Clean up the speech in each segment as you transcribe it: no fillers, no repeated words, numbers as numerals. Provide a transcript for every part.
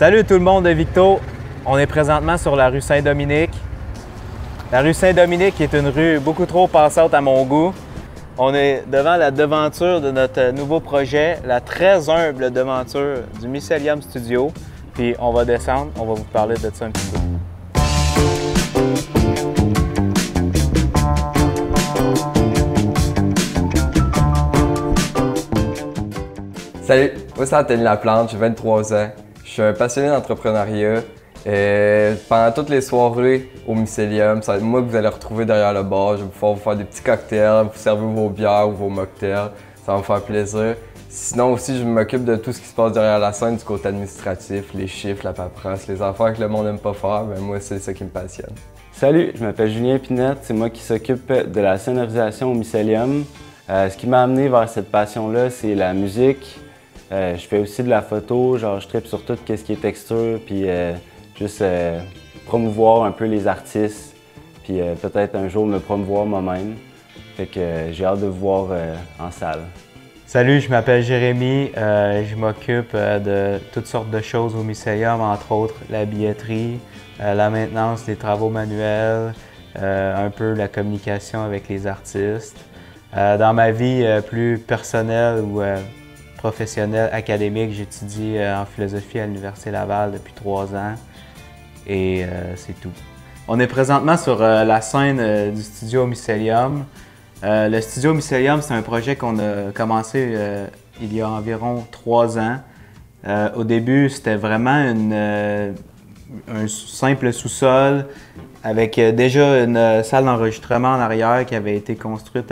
Salut tout le monde de Victo. On est présentement sur la rue Saint-Dominique. La rue Saint-Dominique est une rue beaucoup trop passante à mon goût. On est devant la devanture de notre nouveau projet, la très humble devanture du Mycelium Studio. Puis on va descendre, on va vous parler de ça un petit peu. Salut, moi c'est Anthony Laplante, j'ai 23 ans. Je suis un passionné d'entrepreneuriat. Pendant toutes les soirées au Mycelium, ça va être moi que vous allez retrouver derrière le bar. Je vais pouvoir vous faire des petits cocktails, vous servir vos bières ou vos mocktails. Ça va me faire plaisir. Sinon aussi, je m'occupe de tout ce qui se passe derrière la scène du côté administratif, les chiffres, la paperasse, les affaires que le monde n'aime pas faire. Ben moi, c'est ça qui me passionne. Salut, je m'appelle Julien Pinette, c'est moi qui s'occupe de la sonorisation au Mycelium. Ce qui m'a amené vers cette passion-là, c'est la musique. Je fais aussi de la photo, genre je tripe sur tout ce qui est texture, puis juste promouvoir un peu les artistes, puis peut-être un jour me promouvoir moi-même. Fait que j'ai hâte de vous voir en salle. Salut, je m'appelle Jérémy. Je m'occupe de toutes sortes de choses au Mycelium, entre autres la billetterie, la maintenance des travaux manuels, un peu la communication avec les artistes. Dans ma vie plus personnelle ou professionnelle, académique, j'étudie en philosophie à l'Université Laval depuis 3 ans et c'est tout. On est présentement sur la scène du studio Mycelium. Le studio Mycelium, c'est un projet qu'on a commencé il y a environ 3 ans. Au début, c'était vraiment un simple sous-sol avec déjà une salle d'enregistrement en arrière qui avait été construite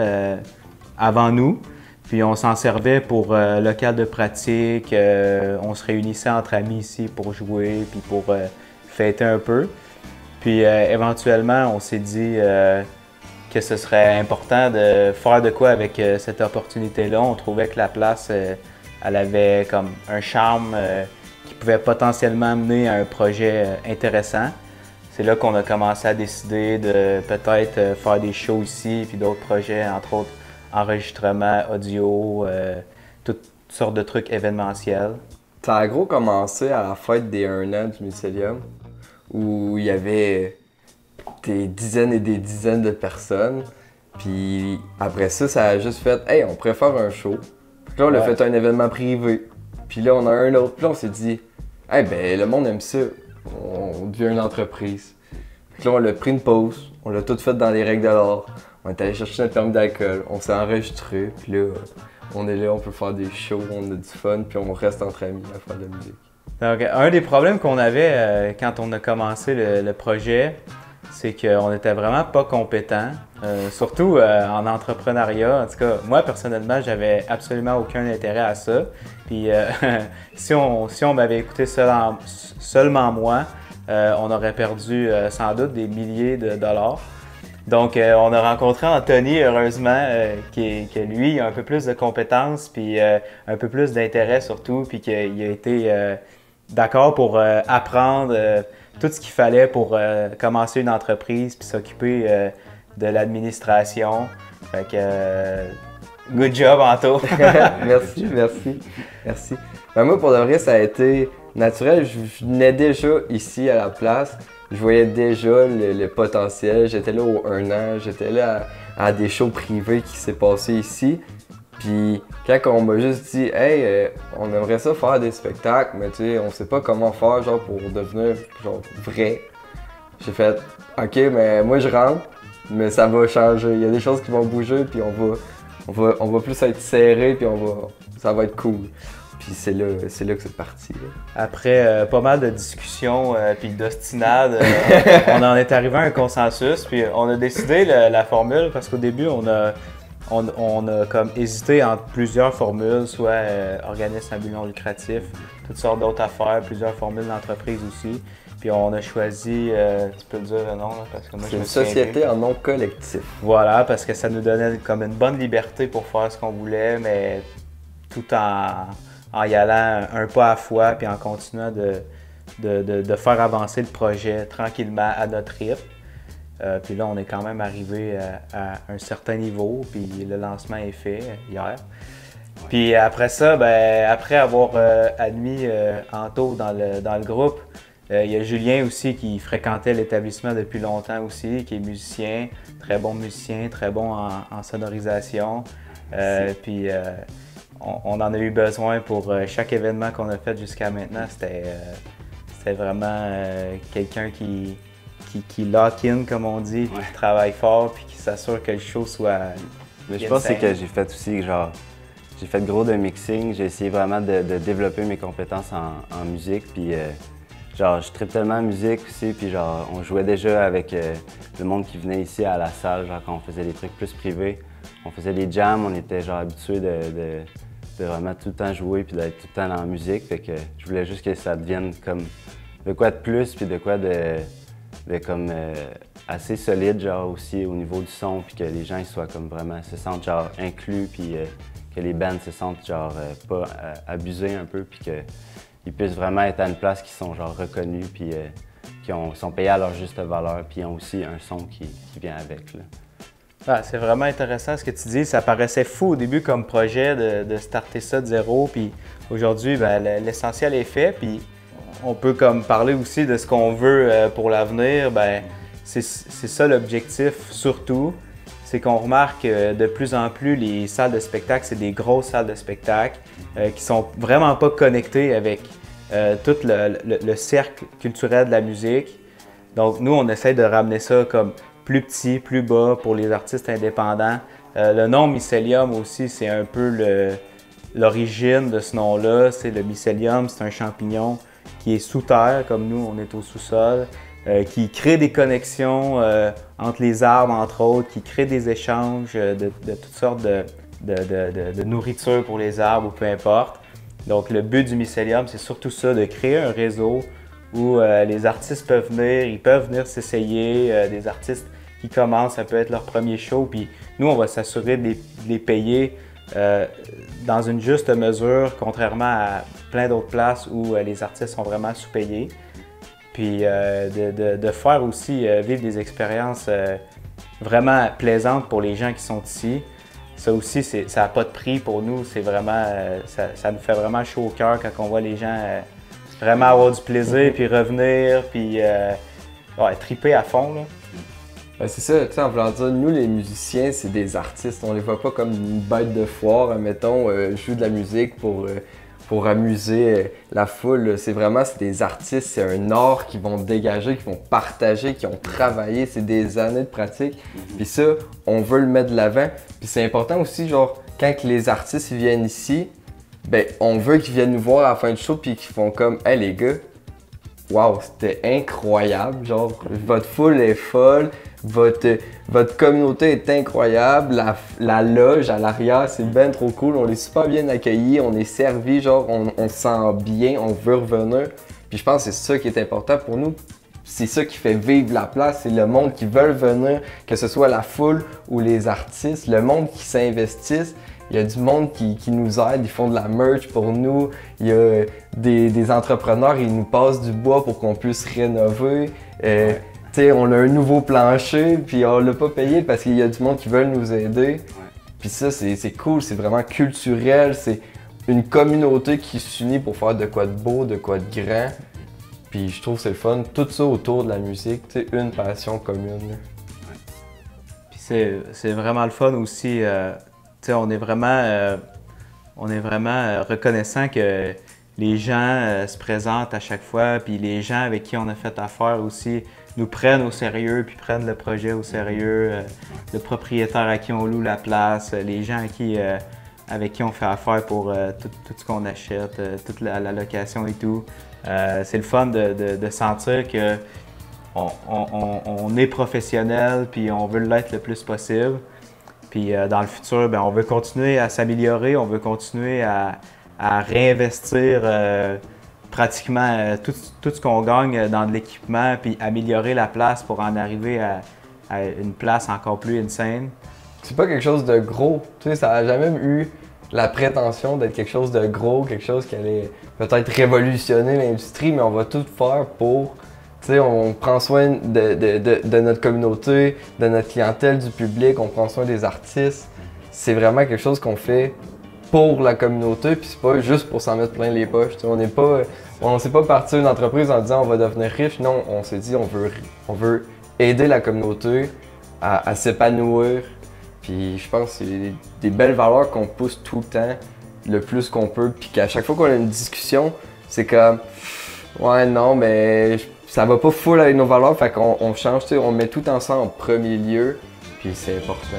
avant nous. Puis on s'en servait pour local de pratique, on se réunissait entre amis ici pour jouer puis pour fêter un peu. Puis éventuellement, on s'est dit que ce serait important de faire de quoi avec cette opportunité-là. On trouvait que la place, elle avait comme un charme qui pouvait potentiellement mener à un projet intéressant. C'est là qu'on a commencé à décider de peut-être faire des shows ici, puis d'autres projets, entre autres enregistrement, audio, toutes sortes de trucs événementiels. Ça a gros commencé à la fête des 1 an du Mycelium, où il y avait des dizaines et des dizaines de personnes. Puis après ça, ça a juste fait « Hey, on pourrait faire un show ». Puis là, on a fait un événement privé. Puis là, on a un autre. Puis là, on s'est dit « Hey, ben le monde aime ça. On devient une entreprise ». Puis là, on a pris une pause. On l'a tout fait dans les règles de l'art. On est allé chercher notre permis d'alcool. On s'est enregistré. Puis là, on est là, on peut faire des shows, on a du fun. Puis on reste entre amis à faire de la musique. Donc, un des problèmes qu'on avait quand on a commencé le projet, c'est qu'on n'était vraiment pas compétents, surtout en entrepreneuriat. En tout cas, moi, personnellement, j'avais absolument aucun intérêt à ça. Puis si on m'avait écouté seulement moi, on aurait perdu sans doute des milliers de dollars. Donc, on a rencontré Anthony, heureusement, qui lui a un peu plus de compétences, puis un peu plus d'intérêt surtout, puis qu'il a été d'accord pour apprendre tout ce qu'il fallait pour commencer une entreprise puis s'occuper de l'administration. Fait que good job, Anto! Merci. Ben moi, pour de vrai, ça a été naturel. Je venais déjà ici à la place. Je voyais déjà le potentiel. J'étais là au 1 an. J'étais là à des shows privés qui s'est passé ici. Puis quand on m'a juste dit « Hey, on aimerait ça faire des spectacles, mais tu sais, on sait pas comment faire genre pour devenir genre vrai. » J'ai fait « Ok, mais moi je rentre, mais ça va changer. Il y a des choses qui vont bouger, puis on va plus être serré, puis ça va être cool. » Puis c'est là que c'est parti. Là. Après pas mal de discussions puis d'ostinades, on en est arrivé à un consensus, puis on a décidé la formule parce qu'au début, on a comme hésité entre plusieurs formules, soit organisme à but non lucratif, toutes sortes d'autres affaires, plusieurs formules d'entreprise aussi. Puis on a choisi, tu peux le dire le nom, là, parce que moi c'est une société en nom collectif. Voilà, parce que ça nous donnait comme une bonne liberté pour faire ce qu'on voulait, mais tout en y allant un pas à la fois, puis en continuant de faire avancer le projet tranquillement à notre rythme. Puis là, on est quand même arrivé à un certain niveau, puis le lancement est fait hier. Puis après ça, ben, après avoir admis Anto dans le groupe, il y a Julien aussi qui fréquentait l'établissement depuis longtemps aussi, qui est musicien, très bon en sonorisation. Puis on en a eu besoin pour chaque événement qu'on a fait jusqu'à maintenant. C'était vraiment quelqu'un qui lock in, comme on dit, puis qui travaille fort, puis qui s'assure que le show soit. Mais je pense que c'est que j'ai fait aussi, genre, j'ai fait gros de mixing, j'ai essayé vraiment de développer mes compétences en musique, puis genre, je trippe tellement en musique aussi, puis genre, on jouait déjà avec le monde qui venait ici à la salle, genre, quand on faisait des trucs plus privés. On faisait des jams, on était genre habitués de vraiment tout le temps jouer, puis d'être tout le temps dans la musique, fait que je voulais juste que ça devienne comme de quoi de plus, puis de quoi de comme assez solide, genre aussi au niveau du son, puis que les gens ils soient comme vraiment se sentent genre inclus, puis que les bands se sentent genre pas abusés un peu, puis qu'ils puissent vraiment être à une place qui sont genre reconnus, puis qui sont payés à leur juste valeur, puis ils ont aussi un son qui vient avec, là. Ah, c'est vraiment intéressant ce que tu dis. Ça paraissait fou au début comme projet de starter ça de zéro, puis aujourd'hui, ben, l'essentiel est fait, puis on peut comme parler aussi de ce qu'on veut pour l'avenir. Ben, c'est ça l'objectif surtout, c'est qu'on remarque que de plus en plus les salles de spectacle, c'est des grosses salles de spectacle qui sont vraiment pas connectées avec tout le cercle culturel de la musique. Donc nous, on essaie de ramener ça comme plus petit, plus bas pour les artistes indépendants. Le nom Mycelium aussi, c'est un peu l'origine de ce nom-là. C'est le mycélium, c'est un champignon qui est sous terre, comme nous, on est au sous-sol, qui crée des connexions entre les arbres, entre autres, qui crée des échanges de toutes sortes de nourriture pour les arbres ou peu importe. Donc le but du mycélium, c'est surtout ça, de créer un réseau où les artistes peuvent venir, ils peuvent venir s'essayer, des artistes qui commencent, ça peut être leur premier show, puis nous, on va s'assurer de les payer dans une juste mesure, contrairement à plein d'autres places où les artistes sont vraiment sous-payés. Puis de faire aussi vivre des expériences vraiment plaisantes pour les gens qui sont ici. Ça aussi, ça n'a pas de prix pour nous, c'est vraiment, ça nous fait vraiment chaud au cœur quand on voit les gens vraiment avoir du plaisir, puis revenir, puis triper à fond, là. Ben, c'est ça, tu sais, en voulant dire, nous les musiciens, c'est des artistes. On les voit pas comme une bête de foire, mettons, jouer de la musique pour amuser la foule. C'est des artistes, c'est un art qu'ils vont dégager, qu'ils vont partager, qui ont travaillé, c'est des années de pratique. Puis ça, on veut le mettre de l'avant. Puis c'est important aussi, genre, quand les artistes ils viennent ici, ben on veut qu'ils viennent nous voir à la fin du show puis qu'ils font comme « Hey les gars, wow, c'était incroyable, genre, votre foule est folle. Votre communauté est incroyable, la loge à l'arrière, c'est ben trop cool, on est super bien accueillis, on est servi, genre, on se sent bien, on veut revenir. Puis je pense que c'est ça qui est important pour nous. C'est ça qui fait vivre la place, c'est le monde qui veut venir, que ce soit la foule ou les artistes, le monde qui s'investisse. Il y a du monde qui nous aide, ils font de la merch pour nous. Il y a des entrepreneurs, ils nous passent du bois pour qu'on puisse rénover. T'sais, on a un nouveau plancher, puis on l'a pas payé parce qu'il y a du monde qui veut nous aider. Ouais. Puis ça, c'est cool, c'est vraiment culturel, c'est une communauté qui s'unit pour faire de quoi de beau, de quoi de grand. Puis je trouve que c'est le fun, tout ça autour de la musique, tu sais, une passion commune. Ouais. Puis c'est vraiment le fun aussi, tu sais, on est vraiment reconnaissant que les gens se présentent à chaque fois, puis les gens avec qui on a fait affaire aussi nous prennent au sérieux, puis prennent le projet au sérieux, le propriétaire à qui on loue la place, les gens avec qui on fait affaire pour tout ce qu'on achète, toute la location et tout. C'est le fun de sentir que on est professionnel, puis on veut l'être le plus possible. Puis dans le futur, ben, on veut continuer à s'améliorer, on veut continuer à réinvestir pratiquement tout ce qu'on gagne dans de l'équipement, puis améliorer la place pour en arriver à une place encore plus insane. C'est pas quelque chose de gros, tu sais, ça n'a jamais eu la prétention d'être quelque chose de gros, quelque chose qui allait peut-être révolutionner l'industrie, mais on va tout faire pour, tu sais, on prend soin de notre communauté, de notre clientèle, du public, on prend soin des artistes. C'est vraiment quelque chose qu'on fait pour la communauté, puis c'est pas juste pour s'en mettre plein les poches. On s'est pas parti une entreprise en disant on va devenir riche. Non, on s'est dit on veut aider la communauté à s'épanouir. Puis je pense que c'est des belles valeurs qu'on pousse tout le temps, le plus qu'on peut, puis qu'à chaque fois qu'on a une discussion, c'est comme ouais non mais ça va pas full avec nos valeurs, fait qu'on change, on met tout ensemble en premier lieu, puis c'est important.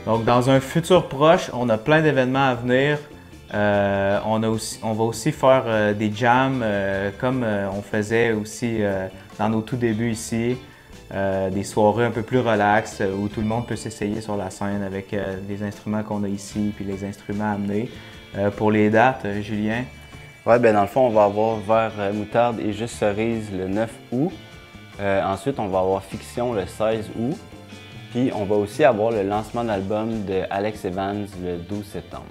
Donc, dans un futur proche, on a plein d'événements à venir. On va aussi faire des jams comme on faisait aussi dans nos tout débuts ici. Des soirées un peu plus relaxes où tout le monde peut s'essayer sur la scène avec les instruments qu'on a ici puis les instruments amenés. Pour les dates, Julien? Ouais, ben dans le fond, on va avoir Vert Moutarde et Juste Cerise le 9 août. Ensuite, on va avoir Fiction le 16 août. Puis on va aussi avoir le lancement d'album de Alex Evans le 12 septembre.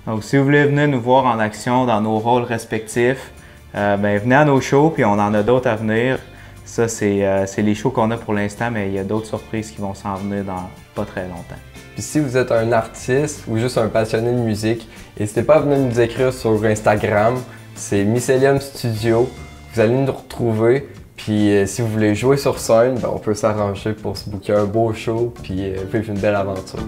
Donc si vous voulez venir nous voir en action dans nos rôles respectifs, ben, venez à nos shows, puis on en a d'autres à venir. Ça, c'est les shows qu'on a pour l'instant, mais il y a d'autres surprises qui vont s'en venir dans pas très longtemps. Puis si vous êtes un artiste ou juste un passionné de musique, n'hésitez pas à venir nous écrire sur Instagram. C'est Mycelium Studio. Vous allez nous retrouver. Puis si vous voulez jouer sur scène, ben, on peut s'arranger pour se booker un beau show puis vivre une belle aventure.